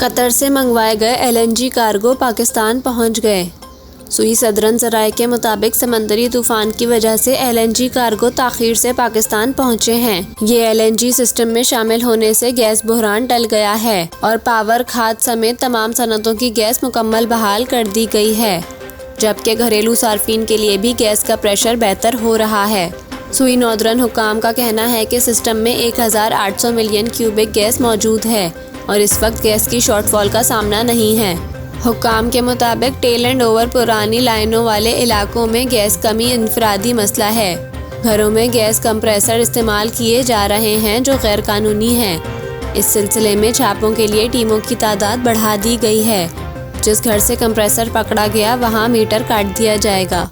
Qatar से मंगवाए गए एलएनजी कार्गो पाकिस्तान पहुंच गए। सुई सदरन ज़राए के मुताबिक समंदरी तूफान की वजह से एलएनजी कार्गो ताख़ीर से पाकिस्तान पहुंचे हैं। ये एलएनजी सिस्टम में शामिल होने से गैस बहरान टल गया है और पावर, खाद समेत तमाम सनतों की गैस मुकम्मल बहाल कर दी गई है, जबकि घरेलू सार्फिन के लिए भी गैस का प्रेशर बेहतर हो रहा है। सुई नॉर्दर्न हुकाम का कहना है कि सिस्टम में 1800 मिलियन क्यूबिक गैस मौजूद है और इस वक्त गैस की शॉर्टफॉल का सामना नहीं है। हुकाम के मुताबिक टेल एंड ओवर पुरानी लाइनों वाले इलाकों में गैस कमी इनफरादी मसला है। घरों में गैस कंप्रेसर इस्तेमाल किए जा रहे हैं जो गैर कानूनी हैं। इस सिलसिले में छापों के लिए टीमों की तादाद बढ़ा दी गई है। जिस घर से कंप्रेसर पकड़ा गया वहाँ मीटर काट दिया जाएगा।